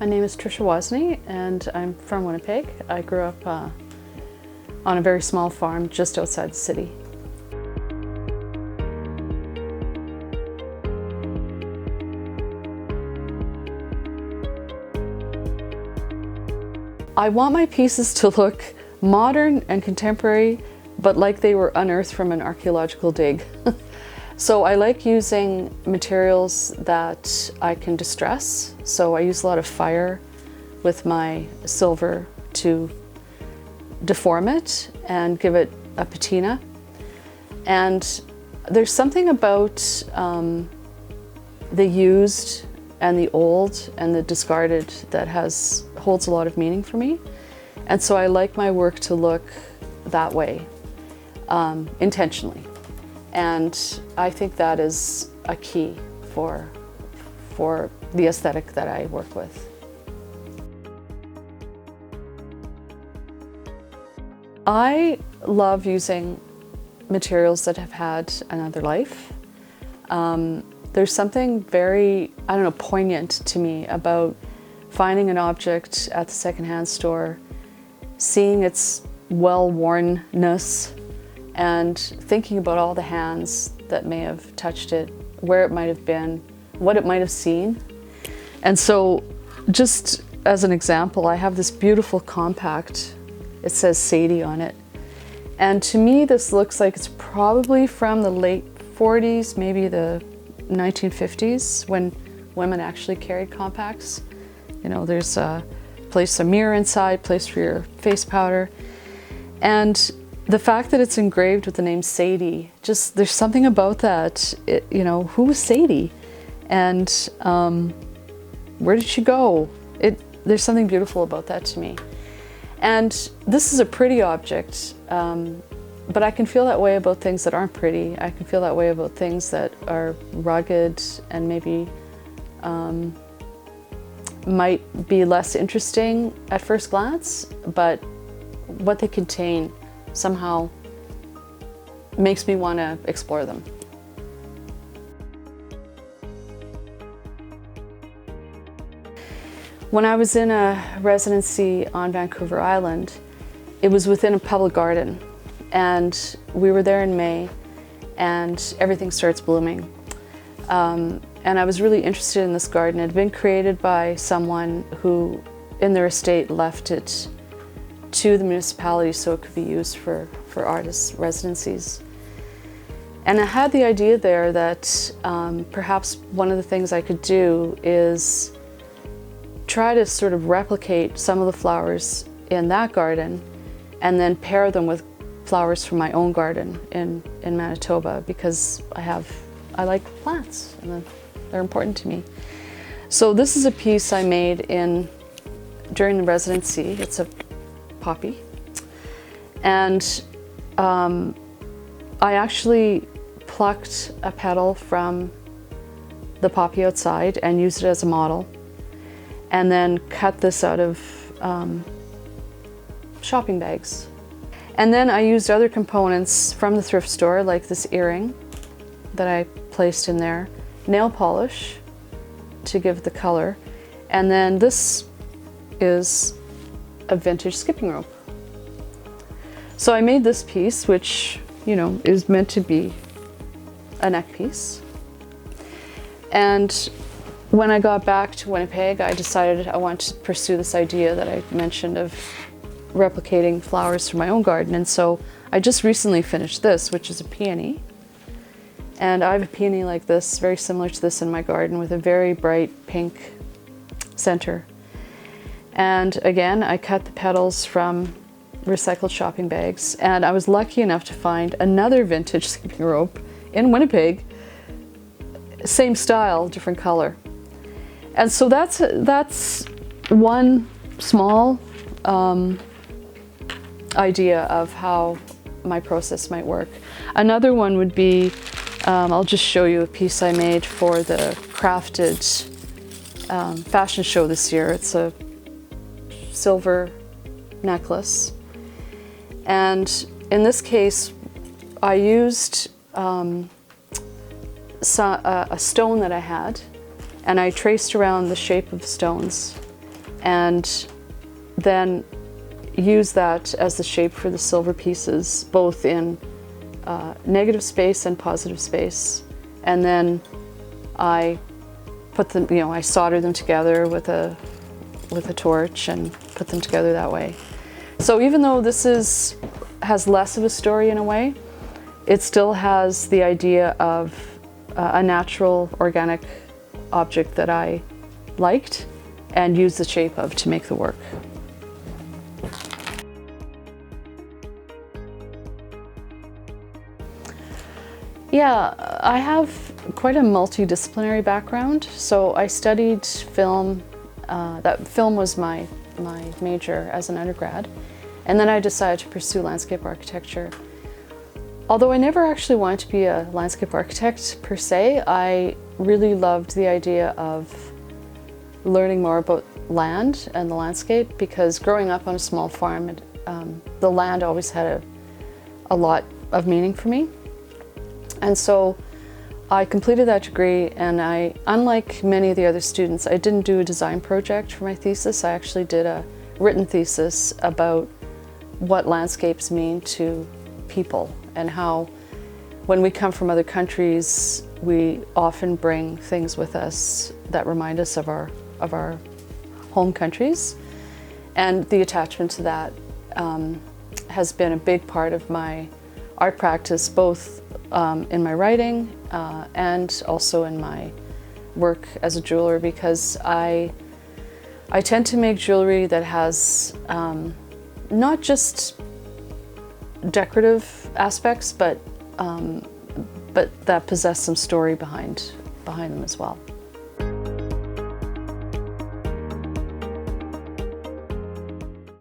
My name is Tricia Wasney and I'm from Winnipeg. I grew up on a very small farm just outside the city. I want my pieces to look modern and contemporary, but like they were unearthed from an archaeological dig. So I like using materials that I can distress. So I use a lot of fire with my silver to deform it and give it a patina. And there's something about the used and the old and the discarded that holds a lot of meaning for me. And so I like my work to look that way, intentionally. And I think that is a key for the aesthetic that I work with. I love using materials that have had another life. There's something very, poignant to me about finding an object at the secondhand store, seeing its well-wornness, and thinking about all the hands that may have touched it, where it might have been, what it might have seen. And so, just as an example, I have this beautiful compact. It says Sadie on it. And to me, this looks like it's probably from the late 40s, maybe the 1950s, when women actually carried compacts. You know, there's a mirror inside, place for your face powder. And the fact that it's engraved with the name Sadie, there's something about that. Who was Sadie? And where did she go? There's something beautiful about that to me. And this is a pretty object, but I can feel that way about things that aren't pretty. I can feel that way about things that are rugged and maybe might be less interesting at first glance, but what they contain somehow makes me want to explore them. When I was in a residency on Vancouver Island, it was within a public garden, and we were there in May, and everything starts blooming. And I was really interested in this garden. It had been created by someone who, in their estate, left it to the municipality so it could be used for artists' residencies. And I had the idea there that perhaps one of the things I could do is try to sort of replicate some of the flowers in that garden and then pair them with flowers from my own garden in Manitoba, because I like plants and they're important to me. So this is a piece I made during the residency. It's a poppy, and I actually plucked a petal from the poppy outside and used it as a model, and then cut this out of shopping bags. And then I used other components from the thrift store, like this earring that I placed in there, nail polish to give the color, and then this is a vintage skipping rope. So I made this piece, which, is meant to be a neck piece. And when I got back to Winnipeg, I decided I wanted to pursue this idea that I mentioned of replicating flowers from my own garden. And so I just recently finished this, which is a peony. And I have a peony like this, very similar to this in my garden, with a very bright pink center. And again, I cut the petals from recycled shopping bags, and I was lucky enough to find another vintage skipping rope in Winnipeg, same style, different color. And so that's one small idea of how my process might work. Another one would be, I'll just show you a piece I made for the crafted fashion show this year. It's a silver necklace, and in this case I used a stone that I had, and I traced around the shape of stones and then use that as the shape for the silver pieces, both in negative space and positive space. And then I put them, I solder them together with a torch and put them together that way. So even though this has less of a story in a way, it still has the idea of a natural, organic object that I liked and used the shape of to make the work. Yeah, I have quite a multidisciplinary background. So I studied film. That film was my major as an undergrad. And then I decided to pursue landscape architecture. Although I never actually wanted to be a landscape architect per se, I really loved the idea of learning more about land and the landscape, because growing up on a small farm, the land always had a lot of meaning for me. And so I completed that degree, and unlike many of the other students, I didn't do a design project for my thesis. I actually did a written thesis about what landscapes mean to people, and how when we come from other countries, we often bring things with us that remind us of our home countries. And the attachment to that has been a big part of my art practice, both in my writing and also in my work as a jeweler, because I tend to make jewelry that has not just decorative aspects, but that possess some story behind them as well.